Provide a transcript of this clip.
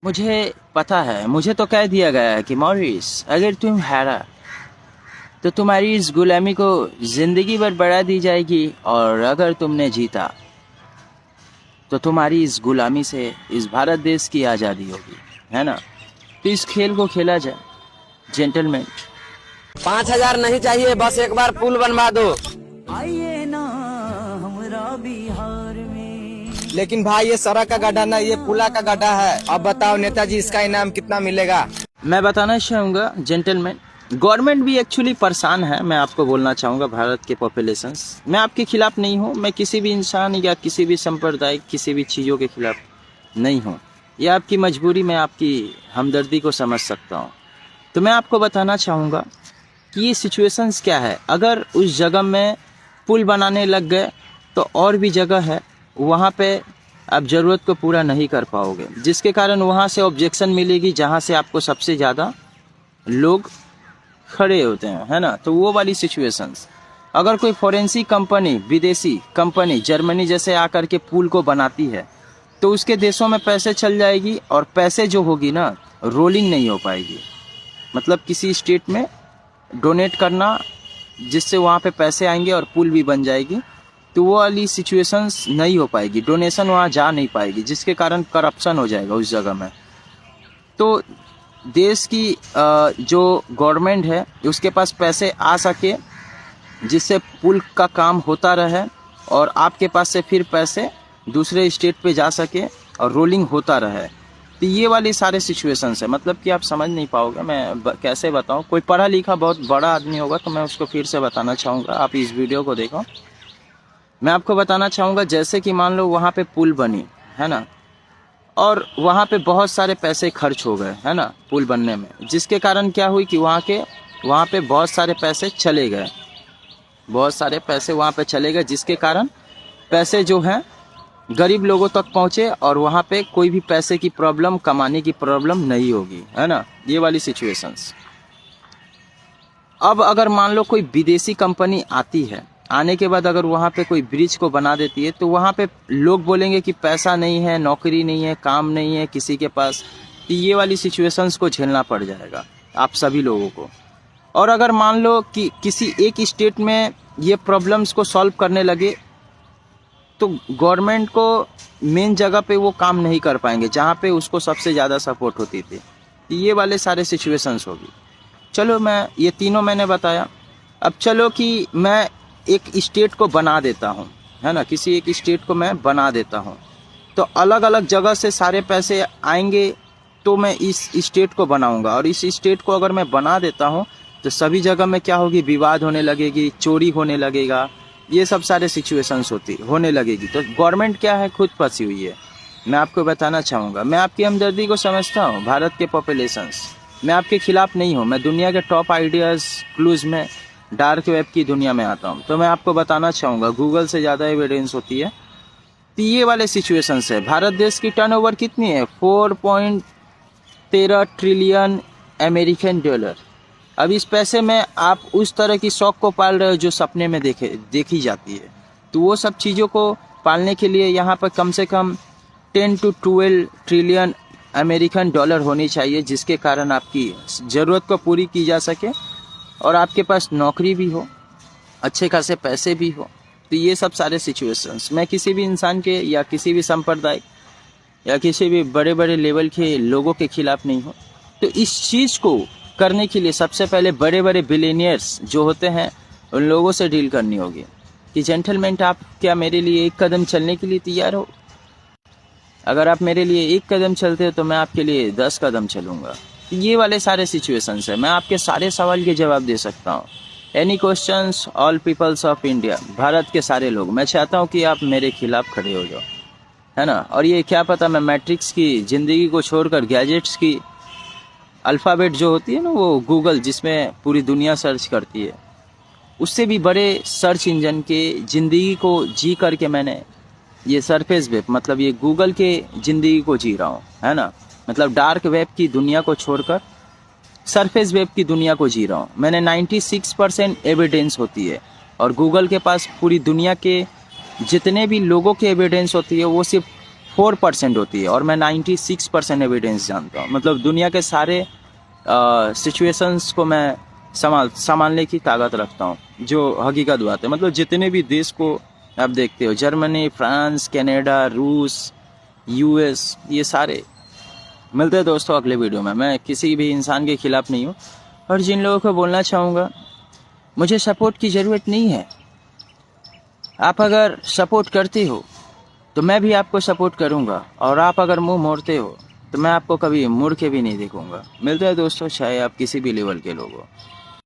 मुझे पता है, मुझे तो कह दिया गया है कि मॉरिस, अगर तुम हारा तो तुम्हारी इस गुलामी को जिंदगी भर बढ़ा दी जाएगी, और अगर तुमने जीता तो तुम्हारी इस गुलामी से इस भारत देश की आज़ादी होगी, है ना। तो इस खेल को खेला जाए जेंटलमैन। 5,000 नहीं चाहिए, बस एक बार पुल बनवा दो। आइए ना हमरा बिहार में। लेकिन भाई ये सड़क का गड्ढा ना, ये पुला का गड्ढा है। अब बताओ नेताजी, इसका इनाम कितना मिलेगा? मैं बताना चाहूँगा जेंटलमैन, गवर्नमेंट भी एक्चुअली परेशान है। मैं आपको बोलना चाहूँगा भारत के पॉपुलेशंस, मैं आपके खिलाफ नहीं हूँ, मैं किसी भी इंसान या किसी भी संप्रदाय किसी भी चीज़ों के खिलाफ नहीं हूँ। ये आपकी मजबूरी, मैं आपकी हमदर्दी को समझ सकता हूँ। तो मैं आपको बताना चाहूँगा कि ये सिचुएशंस क्या है। अगर उस जगह में पुल बनाने लग गए तो और भी जगह है, वहाँ पे आप ज़रूरत को पूरा नहीं कर पाओगे, जिसके कारण वहाँ से ऑब्जेक्शन मिलेगी, जहाँ से आपको सबसे ज़्यादा लोग खड़े होते हैं, है ना। तो वो वाली सिचुएशंस, अगर कोई फॉरेंसिक कंपनी, विदेशी कंपनी जर्मनी जैसे आकर के पुल को बनाती है तो उसके देशों में पैसे चल जाएगी, और पैसे जो होगी ना, रोलिंग नहीं हो पाएगी। मतलब किसी स्टेट में डोनेट करना, जिससे वहाँ पे पैसे आएंगे और पुल भी बन जाएगी, तो वो वाली सिचुएशंस नहीं हो पाएगी, डोनेशन वहाँ जा नहीं पाएगी, जिसके कारण करप्शन हो जाएगा उस जगह में। तो देश की जो गवर्नमेंट है उसके पास पैसे आ सके, जिससे पुल का काम होता रहे, और आपके पास से फिर पैसे दूसरे स्टेट पे जा सके और रोलिंग होता रहे। तो ये वाली सारे सिचुएशंस है, मतलब कि आप समझ नहीं पाओगे, मैं कैसे बताऊं। कोई पढ़ा लिखा बहुत बड़ा आदमी होगा तो मैं उसको फिर से बताना चाहूँगा, आप इस वीडियो को देखो। मैं आपको बताना चाहूँगा, जैसे कि मान लो वहाँ पे पुल बनी, है ना, और वहाँ पे बहुत सारे पैसे खर्च हो गए, है ना, पुल बनने में, जिसके कारण क्या हुई कि वहाँ पे बहुत सारे पैसे चले गए, बहुत सारे पैसे वहाँ पे चले गए, जिसके कारण पैसे जो हैं गरीब लोगों तक पहुँचे, और वहाँ पे कोई भी पैसे की प्रॉब्लम, कमाने की प्रॉब्लम नहीं होगी, है ना। ये वाली सिचुएशंस। अब अगर मान लो कोई विदेशी कंपनी आती है, आने के बाद अगर वहाँ पे कोई ब्रिज को बना देती है, तो वहाँ पे लोग बोलेंगे कि पैसा नहीं है, नौकरी नहीं है, काम नहीं है किसी के पास। तो ये वाली सिचुएशंस को झेलना पड़ जाएगा आप सभी लोगों को। और अगर मान लो कि किसी एक स्टेट में ये प्रॉब्लम्स को सॉल्व करने लगे, तो गवर्नमेंट को मेन जगह पे वो काम नहीं कर पाएंगे जहाँ पे उसको सबसे ज़्यादा सपोर्ट होती थी। तो ये वाले सारे सिचुएशंस होगी। चलो, मैं ये तीनों मैंने बताया। अब चलो कि मैं एक स्टेट को बना देता हूँ, है ना, किसी एक स्टेट को मैं बना देता हूँ, तो अलग अलग जगह से सारे पैसे आएंगे, तो मैं इस स्टेट को बनाऊंगा। और इस स्टेट को अगर मैं बना देता हूँ तो सभी जगह में क्या होगी, विवाद होने लगेगी, चोरी होने लगेगा, ये सब सारे सिचुएशंस होने लगेगी। तो गवर्नमेंट क्या है, खुद फंसी हुई है। मैं आपको बताना चाहूँगा, मैं आपकी हमदर्दी को समझता हूँ, भारत के पॉपुलेशंस, मैं आपके खिलाफ नहीं हूँ। मैं दुनिया के टॉप आइडियाज़ क्लूज़ में, डार्क वेब की दुनिया में आता हूँ। तो मैं आपको बताना चाहूँगा, गूगल से ज़्यादा एविडेंस होती है। तो ये वाले सिचुएशंस है। भारत देश की टर्नओवर कितनी है, 4.13 ट्रिलियन अमेरिकन डॉलर। अब इस पैसे में आप उस तरह की शौक को पाल रहे हो जो सपने में देखी जाती है। तो वो सब चीज़ों को पालने के लिए यहाँ पर कम से कम 10 to 12 ट्रिलियन अमेरिकन डॉलर होनी चाहिए, जिसके कारण आपकी ज़रूरत को पूरी की जा सके और आपके पास नौकरी भी हो, अच्छे खासे पैसे भी हो। तो ये सब सारे सिचुएशंस, मैं किसी भी इंसान के या किसी भी संप्रदाय या किसी भी बड़े बड़े लेवल के लोगों के खिलाफ नहीं हूँ। तो इस चीज़ को करने के लिए सबसे पहले बड़े बड़े बिलियनियर्स जो होते हैं उन लोगों से डील करनी होगी कि जेंटलमैन, आप क्या मेरे लिए एक कदम चलने के लिए तैयार हो? अगर आप मेरे लिए एक कदम चलते हो तो मैं आपके लिए 10 कदम चलूँगा। ये वाले सारे सिचुएशंस है। मैं आपके सारे सवाल के जवाब दे सकता हूँ। Any questions, all peoples of India, Bharat के सारे लोग, मैं चाहता हूँ कि आप मेरे खिलाफ खड़े हो जाओ, है ना। और ये क्या पता, मैं मैट्रिक्स की ज़िंदगी को छोड़कर गैजेट्स की अल्फ़ाबेट जो होती है ना, वो गूगल जिसमें पूरी दुनिया सर्च करती है, उससे भी बड़े सर्च इंजन के ज़िंदगी को जी करके मैंने ये सरफेस वेब, मतलब ये गूगल के ज़िंदगी को जी रहा हूँ, है ना। मतलब डार्क वेब की दुनिया को छोड़कर सरफेस वेब की दुनिया को जी रहा हूँ। मैंने 96% एविडेंस होती है, और गूगल के पास पूरी दुनिया के जितने भी लोगों की एविडेंस होती है वो सिर्फ 4% होती है और मैं 96% एविडेंस जानता हूँ। मतलब दुनिया के सारे सिचुएशंस को मैं संभालने की ताकत रखता हूँ, जो हकीकत बात है। मतलब जितने भी देश को आप देखते हो, जर्मनी, फ्रांस, कनाडा, रूस, यूएस, ये सारे। मिलते हैं दोस्तों अगले वीडियो में। मैं किसी भी इंसान के खिलाफ नहीं हूँ और जिन लोगों को बोलना चाहूँगा, मुझे सपोर्ट की ज़रूरत नहीं है। आप अगर सपोर्ट करते हो तो मैं भी आपको सपोर्ट करूँगा, और आप अगर मुंह मोड़ते हो तो मैं आपको कभी मुड़ के भी नहीं देखूँगा। मिलते हैं दोस्तों, चाहे आप किसी भी लेवल के लोग हो।